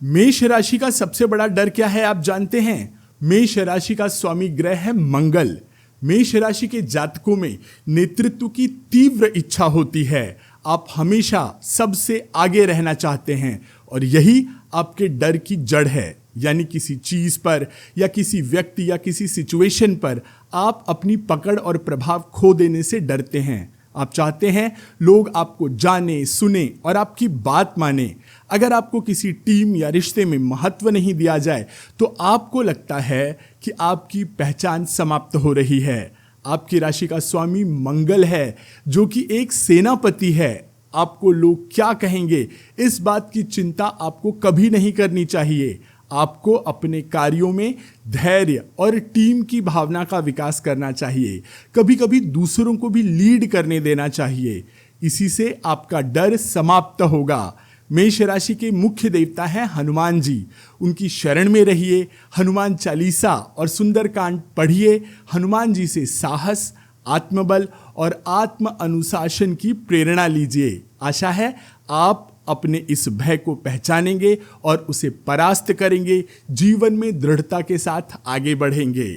मेष राशि का सबसे बड़ा डर क्या है आप जानते हैं? मेष राशि का स्वामी ग्रह है मंगल। मेष राशि के जातकों में नेतृत्व की तीव्र इच्छा होती है। आप हमेशा सबसे आगे रहना चाहते हैं और यही आपके डर की जड़ है। यानी किसी चीज पर या किसी व्यक्ति या किसी सिचुएशन पर आप अपनी पकड़ और प्रभाव खो देने से डरते हैं। आप चाहते हैं लोग आपको जाने, सुने और आपकी बात माने। अगर आपको किसी टीम या रिश्ते में महत्व नहीं दिया जाए तो आपको लगता है कि आपकी पहचान समाप्त हो रही है। आपकी राशि का स्वामी मंगल है जो कि एक सेनापति है। आपको लोग क्या कहेंगे इस बात की चिंता आपको कभी नहीं करनी चाहिए। आपको अपने कार्यों में धैर्य और टीम की भावना का विकास करना चाहिए। कभी कभी दूसरों को भी लीड करने देना चाहिए। इसी से आपका डर समाप्त होगा। मेष राशि के मुख्य देवता हैं हनुमान जी। उनकी शरण में रहिए। हनुमान चालीसा और सुंदरकांड पढ़िए। हनुमान जी से साहस, आत्मबल और आत्म अनुशासन की प्रेरणा लीजिए। आशा है आप अपने इस भय को पहचानेंगे और उसे परास्त करेंगे। जीवन में दृढ़ता के साथ आगे बढ़ेंगे।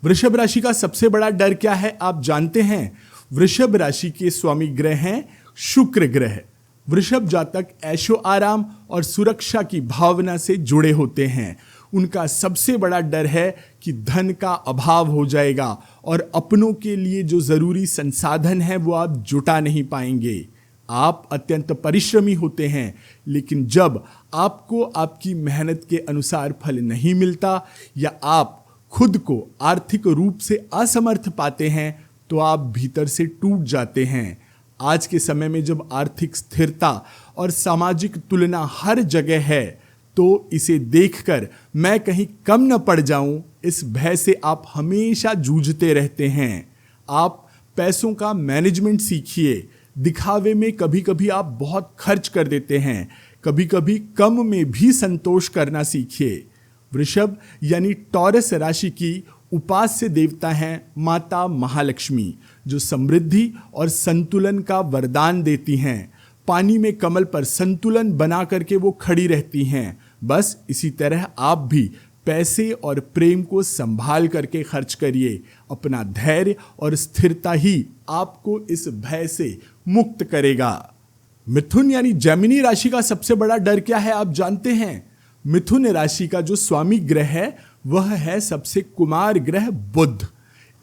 वृषभ राशि का सबसे बड़ा डर क्या है आप जानते हैं? वृषभ राशि के स्वामी ग्रह हैं शुक्र ग्रह। वृषभ जातक ऐशो आराम और सुरक्षा की भावना से जुड़े होते हैं। उनका सबसे बड़ा डर है कि धन का अभाव हो जाएगा और अपनों के लिए जो जरूरी संसाधन है वो आप जुटा नहीं पाएंगे। आप अत्यंत परिश्रमी होते हैं, लेकिन जब आपको आपकी मेहनत के अनुसार फल नहीं मिलता या आप खुद को आर्थिक रूप से असमर्थ पाते हैं तो आप भीतर से टूट जाते हैं। आज के समय में जब आर्थिक स्थिरता और सामाजिक तुलना हर जगह है तो इसे देखकर मैं कहीं कम न पड़ जाऊं, इस भय से आप हमेशा जूझते रहते हैं। आप पैसों का मैनेजमेंट सीखिए। दिखावे में कभी कभी आप बहुत खर्च कर देते हैं। कभी कभी कम में भी संतोष करना सीखिए। वृषभ यानी टॉरस राशि की उपास्य देवता हैं माता महालक्ष्मी, जो समृद्धि और संतुलन का वरदान देती हैं। पानी में कमल पर संतुलन बना करके वो खड़ी रहती हैं। बस इसी तरह आप भी पैसे और प्रेम को संभाल करके खर्च करिए। अपना धैर्य और स्थिरता ही आपको इस भय से मुक्त करेगा। मिथुन यानी जेमिनी राशि का सबसे बड़ा डर क्या है आप जानते हैं? मिथुन राशि का जो स्वामी ग्रह है वह है सबसे कुमार ग्रह बुध।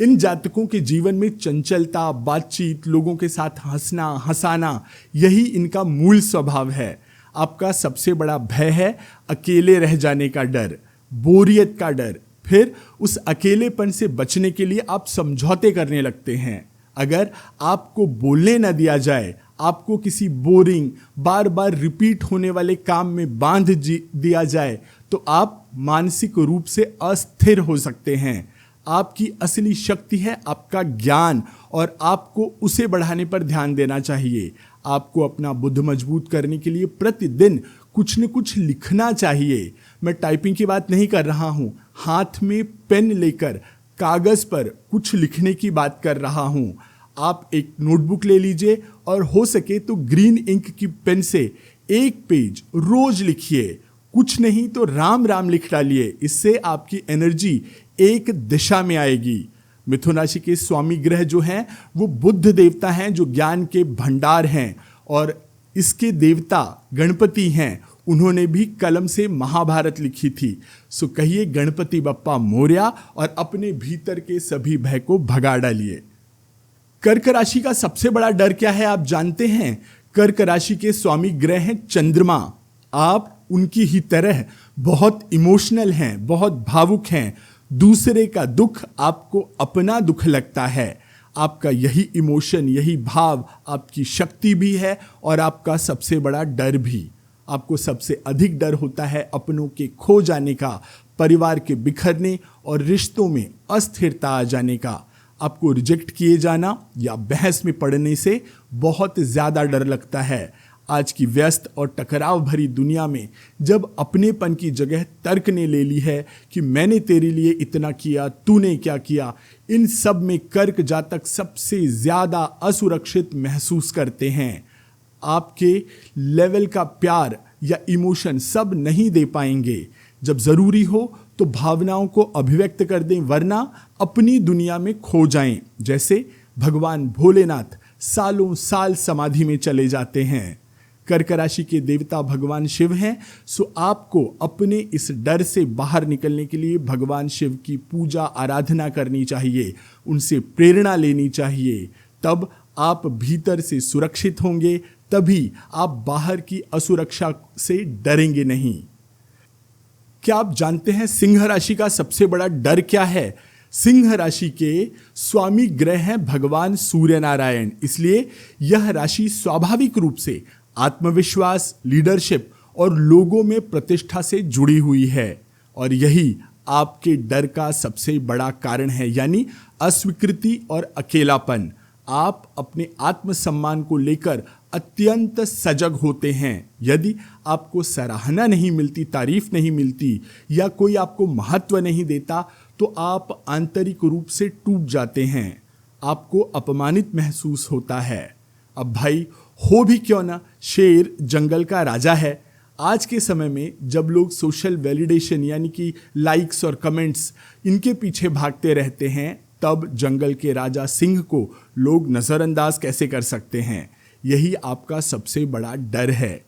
इन जातकों के जीवन में चंचलता, बातचीत, लोगों के साथ हंसना, हंसाना, यही इनका मूल स्वभाव है। आपका सबसे बड़ा भय है अकेले रह जाने का डर, बोरियत का डर। फिर उस अकेलेपन से बचने के लिए आप समझौते करने लगते हैं। अगर आपको बोलने न दिया जाए, आपको किसी बोरिंग, बार बार रिपीट होने वाले काम में बांध दिया जाए तो आप मानसिक रूप से अस्थिर हो सकते हैं। आपकी असली शक्ति है आपका ज्ञान और आपको उसे बढ़ाने पर ध्यान देना चाहिए। आपको अपना बुद्ध मजबूत करने के लिए प्रतिदिन कुछ न कुछ लिखना चाहिए। मैं टाइपिंग की बात नहीं कर रहा हूँ, हाथ में पेन लेकर कागज पर कुछ लिखने की बात कर रहा हूँ। आप एक नोटबुक ले लीजिए और हो सके तो ग्रीन इंक की पेन से एक पेज रोज लिखिए। कुछ नहीं तो राम राम लिख डालिए। इससे आपकी एनर्जी एक दिशा में आएगी। मिथुन राशि के स्वामी ग्रह जो हैं वो बुद्ध देवता हैं, जो ज्ञान के भंडार हैं और इसके देवता गणपति हैं। उन्होंने भी कलम से महाभारत लिखी थी। सो कहिए गणपति बप्पा मोरया और अपने भीतर के सभी भय को भगा डालिए। कर्क राशि का सबसे बड़ा डर क्या है आप जानते हैं? कर्क राशि के स्वामी ग्रह हैं चंद्रमा। आप उनकी ही तरह बहुत इमोशनल हैं, बहुत भावुक हैं। दूसरे का दुख आपको अपना दुख लगता है। आपका यही इमोशन, यही भाव आपकी शक्ति भी है और आपका सबसे बड़ा डर भी। आपको सबसे अधिक डर होता है अपनों के खो जाने का, परिवार के बिखरने और रिश्तों में अस्थिरता आ जाने का। आपको रिजेक्ट किए जाना या बहस में पड़ने से बहुत ज़्यादा डर लगता है। आज की व्यस्त और टकराव भरी दुनिया में जब अपनेपन की जगह तर्क ने ले ली है कि मैंने तेरे लिए इतना किया, तूने क्या किया, इन सब में कर्क जातक सबसे ज़्यादा असुरक्षित महसूस करते हैं। आपके लेवल का प्यार या इमोशन सब नहीं दे पाएंगे। जब जरूरी हो तो भावनाओं को अभिव्यक्त कर दें, वरना अपनी दुनिया में खो जाएं। जैसे भगवान भोलेनाथ सालों साल समाधि में चले जाते हैं। कर्क राशि के देवता भगवान शिव हैं, सो आपको अपने इस डर से बाहर निकलने के लिए भगवान शिव की पूजा आराधना करनी चाहिए, उनसे प्रेरणा लेनी चाहिए। तब आप भीतर से सुरक्षित होंगे, तभी आप बाहर की असुरक्षा से डरेंगे नहीं। क्या आप जानते हैं सिंह राशि का सबसे बड़ा डर क्या है? सिंह राशि के स्वामी ग्रह हैं भगवान सूर्य नारायण, इसलिए यह राशि स्वाभाविक रूप से आत्मविश्वास, लीडरशिप और लोगों में प्रतिष्ठा से जुड़ी हुई है। और यही आपके डर का सबसे बड़ा कारण है, यानी अस्वीकृति और अकेलापन। आप अपने आत्मसम्मान को लेकर अत्यंत सजग होते हैं। यदि आपको सराहना नहीं मिलती, तारीफ नहीं मिलती या कोई आपको महत्व नहीं देता तो आप आंतरिक रूप से टूट जाते हैं, आपको अपमानित महसूस होता है। अब भाई हो भी क्यों ना, शेर जंगल का राजा है। आज के समय में जब लोग सोशल वैलिडेशन यानी कि लाइक्स और कमेंट्स इनके पीछे भागते रहते हैं, तब जंगल के राजा सिंह को लोग नज़रअंदाज कैसे कर सकते हैं? यही आपका सबसे बड़ा डर है।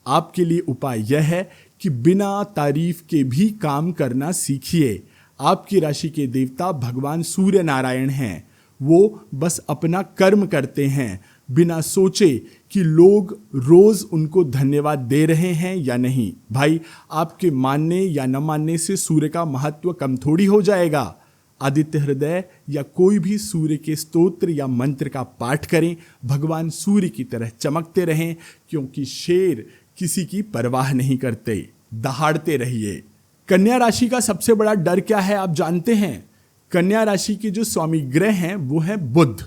आपके लिए उपाय यह है कि बिना तारीफ के भी काम करना सीखिए। आपकी राशि के देवता भगवान सूर्य नारायण हैं। वो बस अपना कर्म करते हैं, बिना सोचे कि लोग रोज उनको धन्यवाद दे रहे हैं या नहीं। भाई, आपके मानने या न मानने से सूर्य का महत्व कम थोड़ी हो जाएगा। आदित्य हृदय या कोई भी सूर्य के स्तोत्र या मंत्र का पाठ करें, भगवान सूर्य की तरह चमकते रहें, क्योंकि शेर किसी की परवाह नहीं करते। दहाड़ते रहिए। कन्या राशि का सबसे बड़ा डर क्या है आप जानते हैं? कन्या राशि के जो स्वामी ग्रह हैं वो है बुध।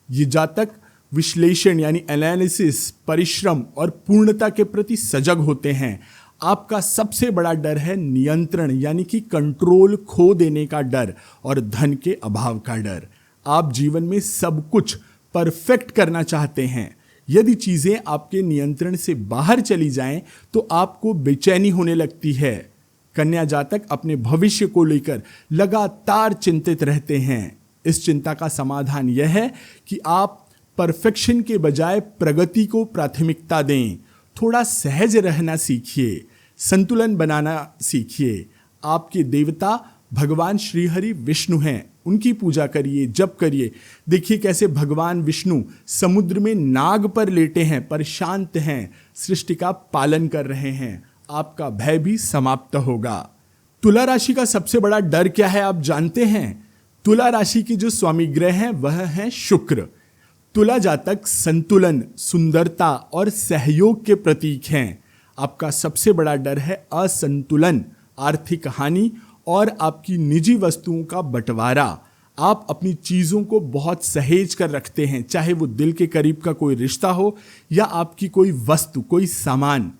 ये जातक विश्लेषण यानी एनालिसिस, परिश्रम और पूर्णता के प्रति सजग होते हैं। आपका सबसे बड़ा डर है नियंत्रण यानी कि कंट्रोल खो देने का डर और धन के अभाव का डर। आप जीवन में सब कुछ परफेक्ट करना चाहते हैं। यदि चीजें आपके नियंत्रण से बाहर चली जाएं तो आपको बेचैनी होने लगती है। कन्या जातक अपने भविष्य को लेकर लगातार चिंतित रहते हैं। इस चिंता का समाधान यह है कि आप परफेक्शन के बजाय प्रगति को प्राथमिकता दें। थोड़ा सहज रहना सीखिए, संतुलन बनाना सीखिए। आपके देवता भगवान श्रीहरि विष्णु हैं, उनकी पूजा करिए, जप करिए। देखिए कैसे भगवान विष्णु समुद्र में नाग पर लेटे हैं, पर शांत हैं, सृष्टि का पालन कर रहे हैं। आपका भय भी समाप्त होगा। तुला राशि का सबसे बड़ा डर क्या है आप जानते हैं? तुला राशि के जो स्वामी ग्रह हैं वह है शुक्र। तुला जातक संतुलन, सुंदरता और सहयोग के प्रतीक हैं। आपका सबसे बड़ा डर है असंतुलन, आर्थिक हानि और आपकी निजी वस्तुओं का बंटवारा। आप अपनी चीज़ों को बहुत सहेज कर रखते हैं, चाहे वो दिल के करीब का कोई रिश्ता हो या आपकी कोई वस्तु, कोई सामान।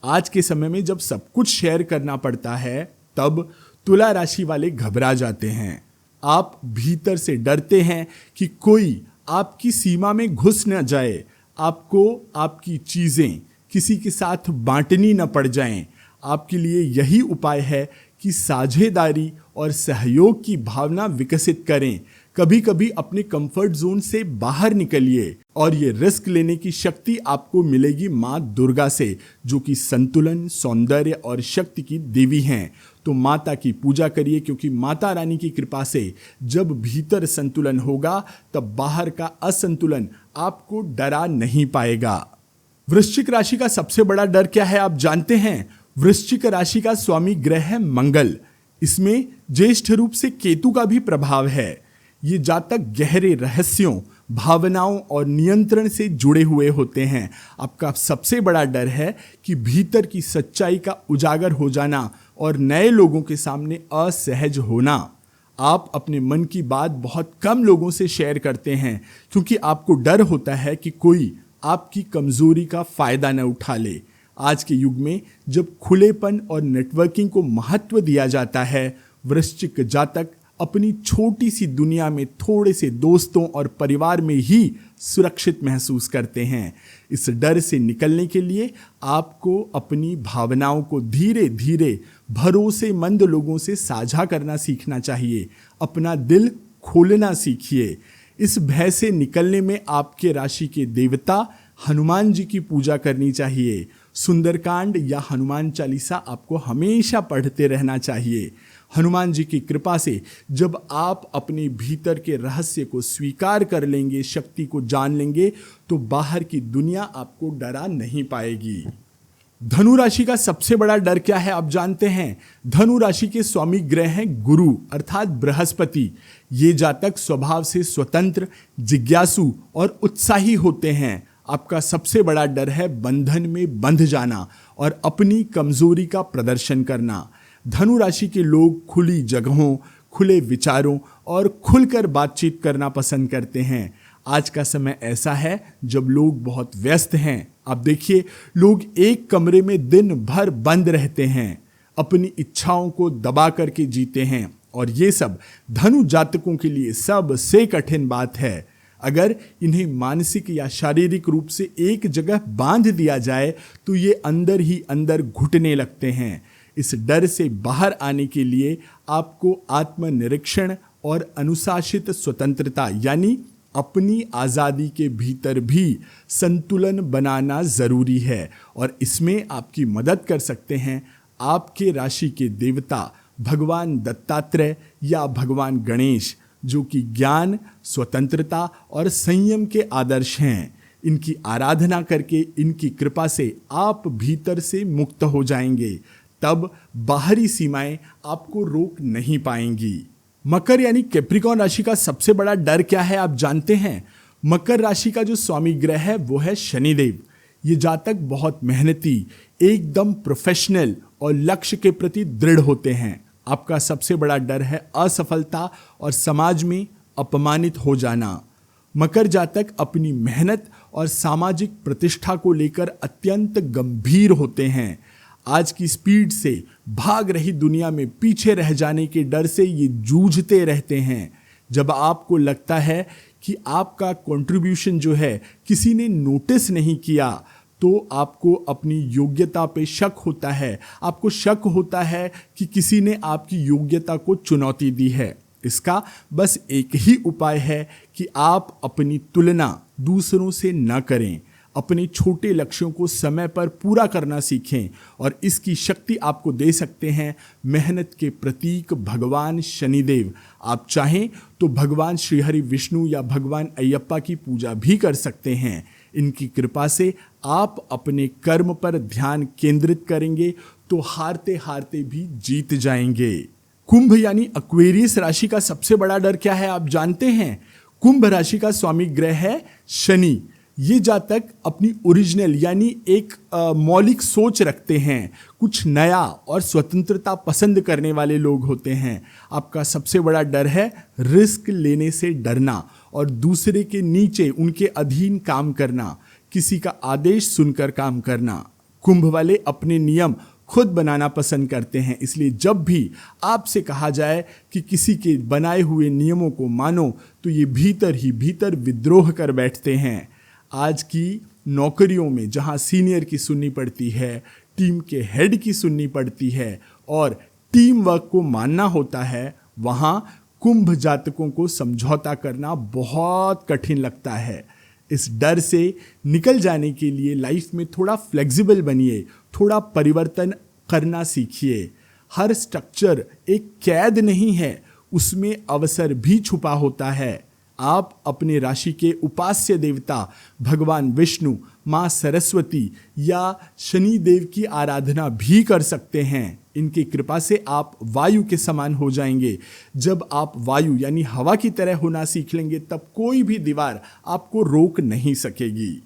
आज के समय में जब सब कुछ शेयर करना पड़ता है, तब तुला राशि वाले घबरा जाते हैं। आप भीतर से डरते हैं कि कोई आपकी सीमा में घुस न जाए, आपको आपकी चीज़ें किसी के साथ बांटनी न पड़ जाएं। आपके लिए यही उपाय है कि साझेदारी और सहयोग की भावना विकसित करें। कभी कभी अपने कंफर्ट जोन से बाहर निकलिए और ये रिस्क लेने की शक्ति आपको मिलेगी माँ दुर्गा से, जो कि संतुलन, सौंदर्य और शक्ति की देवी हैं। तो माता की पूजा करिए, क्योंकि माता रानी की कृपा से जब भीतर संतुलन होगा तब बाहर का असंतुलन आपको डरा नहीं पाएगा। वृश्चिक राशि का सबसे बड़ा डर क्या है आप जानते हैं? वृश्चिक राशि का स्वामी ग्रह है मंगल। इसमें ज्येष्ठ रूप से केतु का भी प्रभाव है। ये जातक गहरे रहस्यों, भावनाओं और नियंत्रण से जुड़े हुए होते हैं। आपका सबसे बड़ा डर है कि भीतर की सच्चाई का उजागर हो जाना और नए लोगों के सामने असहज होना। आप अपने मन की बात बहुत कम लोगों से शेयर करते हैं, क्योंकि आपको डर होता है कि कोई आपकी कमजोरी का फायदा न उठा ले। आज के युग में जब खुलेपन और नेटवर्किंग को महत्व दिया जाता है, वृश्चिक जातक अपनी छोटी सी दुनिया में थोड़े से दोस्तों और परिवार में ही सुरक्षित महसूस करते हैं। इस डर से निकलने के लिए आपको अपनी भावनाओं को धीरे धीरे भरोसेमंद लोगों से साझा करना सीखना चाहिए। अपना दिल खोलना सीखिए। इस भय से निकलने में आपके राशि के देवता हनुमान जी की पूजा करनी चाहिए। सुंदरकांड या हनुमान चालीसा आपको हमेशा पढ़ते रहना चाहिए। हनुमान जी की कृपा से जब आप अपने भीतर के रहस्य को स्वीकार कर लेंगे, शक्ति को जान लेंगे, तो बाहर की दुनिया आपको डरा नहीं पाएगी। धनु राशि का सबसे बड़ा डर क्या है आप जानते हैं? धनु राशि के स्वामी ग्रह हैं गुरु अर्थात बृहस्पति। ये जातक स्वभाव से स्वतंत्र, जिज्ञासु और उत्साही होते हैं। आपका सबसे बड़ा डर है बंधन में बंध जाना और अपनी कमजोरी का प्रदर्शन करना। धनु राशि के लोग खुली जगहों, खुले विचारों और खुलकर बातचीत करना पसंद करते हैं। आज का समय ऐसा है जब लोग बहुत व्यस्त हैं। आप देखिए, लोग एक कमरे में दिन भर बंद रहते हैं, अपनी इच्छाओं को दबा करके जीते हैं, और ये सब धनु जातकों के लिए सबसे कठिन बात है। अगर इन्हें मानसिक या शारीरिक रूप से एक जगह बांध दिया जाए तो ये अंदर ही अंदर घुटने लगते हैं। इस डर से बाहर आने के लिए आपको आत्मनिरीक्षण और अनुशासित स्वतंत्रता यानी अपनी आज़ादी के भीतर भी संतुलन बनाना ज़रूरी है, और इसमें आपकी मदद कर सकते हैं आपके राशि के देवता भगवान दत्तात्रेय या भगवान गणेश, जो कि ज्ञान, स्वतंत्रता और संयम के आदर्श हैं। इनकी आराधना करके, इनकी कृपा से आप भीतर से मुक्त हो जाएंगे। तब बाहरी सीमाएं आपको रोक नहीं पाएंगी। मकर यानी कैप्रिकॉर्न राशि का सबसे बड़ा डर क्या है आप जानते हैं? मकर राशि का जो स्वामी ग्रह है वो है शनिदेव। ये जातक बहुत मेहनती, एकदम प्रोफेशनल और लक्ष्य के प्रति दृढ़ होते हैं। आपका सबसे बड़ा डर है असफलता और समाज में अपमानित हो जाना। मकर जातक अपनी मेहनत और सामाजिक प्रतिष्ठा को लेकर अत्यंत गंभीर होते हैं। आज की स्पीड से भाग रही दुनिया में पीछे रह जाने के डर से ये जूझते रहते हैं। जब आपको लगता है कि आपका कंट्रीब्यूशन जो है किसी ने नोटिस नहीं किया, तो आपको अपनी योग्यता पे शक होता है। आपको शक होता है कि किसी ने आपकी योग्यता को चुनौती दी है। इसका बस एक ही उपाय है कि आप अपनी तुलना दूसरों से न करें। अपने छोटे लक्ष्यों को समय पर पूरा करना सीखें, और इसकी शक्ति आपको दे सकते हैं मेहनत के प्रतीक भगवान शनिदेव। आप चाहें तो भगवान श्री हरि विष्णु या भगवान अयप्पा की पूजा भी कर सकते हैं। इनकी कृपा से आप अपने कर्म पर ध्यान केंद्रित करेंगे तो हारते हारते भी जीत जाएंगे। कुंभ यानी एक्वेरियस राशि का सबसे बड़ा डर क्या है आप जानते हैं? कुंभ राशि का स्वामी ग्रह है शनि। ये जातक अपनी ओरिजिनल यानी एक मौलिक सोच रखते हैं, कुछ नया और स्वतंत्रता पसंद करने वाले लोग होते हैं। आपका सबसे बड़ा डर है रिस्क लेने से डरना और दूसरे के नीचे, उनके अधीन काम करना, किसी का आदेश सुनकर काम करना। कुंभ वाले अपने नियम खुद बनाना पसंद करते हैं, इसलिए जब भी आपसे कहा जाए कि किसी के बनाए हुए नियमों को मानो, तो ये भीतर ही भीतर विद्रोह कर बैठते हैं। आज की नौकरियों में जहां सीनियर की सुननी पड़ती है, टीम के हेड की सुननी पड़ती है और टीम वर्क को मानना होता है, वहां कुंभ जातकों को समझौता करना बहुत कठिन लगता है। इस डर से निकल जाने के लिए लाइफ में थोड़ा फ्लेक्सिबल बनिए, थोड़ा परिवर्तन करना सीखिए। हर स्ट्रक्चर एक कैद नहीं है, उसमें अवसर भी छुपा होता है। आप अपने राशि के उपास्य देवता भगवान विष्णु, माँ सरस्वती या शनि देव की आराधना भी कर सकते हैं। इनकी कृपा से आप वायु के समान हो जाएंगे। जब आप वायु यानी हवा की तरह होना सीख लेंगे, तब कोई भी दीवार आपको रोक नहीं सकेगी।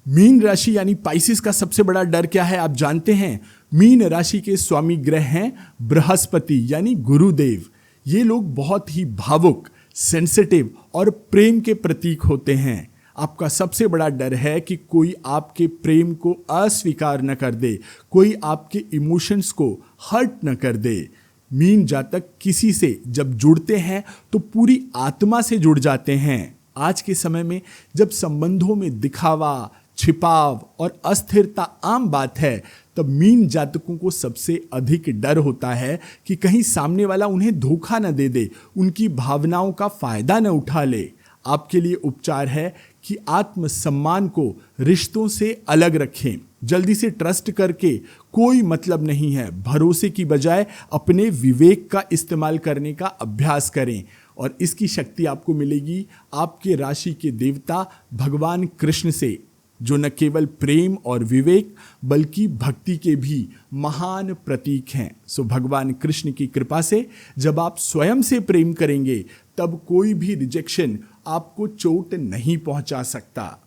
मीन राशि यानी पाइसिस का सबसे बड़ा डर क्या है आप जानते हैं? मीन राशि के स्वामी ग्रह हैं बृहस्पति यानी गुरुदेव। ये लोग बहुत ही भावुक, सेंसिटिव और प्रेम के प्रतीक होते हैं। आपका सबसे बड़ा डर है कि कोई आपके प्रेम को अस्वीकार न कर दे, कोई आपके इमोशंस को हर्ट न कर दे। मीन जातक किसी से जब जुड़ते हैं तो पूरी आत्मा से जुड़ जाते हैं। आज के समय में जब संबंधों में दिखावा, छिपाव और अस्थिरता आम बात है, तब मीन जातकों को सबसे अधिक डर होता है कि कहीं सामने वाला उन्हें धोखा न दे दे, उनकी भावनाओं का फायदा न उठा ले। आपके लिए उपचार है कि आत्मसम्मान को रिश्तों से अलग रखें। जल्दी से ट्रस्ट करके कोई मतलब नहीं है। भरोसे की बजाय अपने विवेक का इस्तेमाल करने का अभ्यास करें और इसकी शक्ति आपको मिलेगी आपके राशि के देवता भगवान कृष्ण से, जो न केवल प्रेम और विवेक बल्कि भक्ति के भी महान प्रतीक हैं। सो भगवान कृष्ण की कृपा से जब आप स्वयं से प्रेम करेंगे तब कोई भी रिजेक्शन आपको चोट नहीं पहुंचा सकता।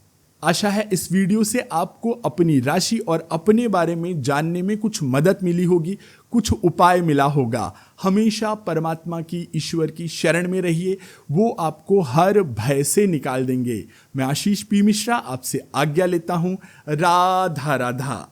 आशा है इस वीडियो से आपको अपनी राशि और अपने बारे में जानने में कुछ मदद मिली होगी, कुछ उपाय मिला होगा। हमेशा परमात्मा की, ईश्वर की शरण में रहिए, वो आपको हर भय से निकाल देंगे। मैं आशीष पी मिश्रा आपसे आज्ञा लेता हूँ। राधा राधा।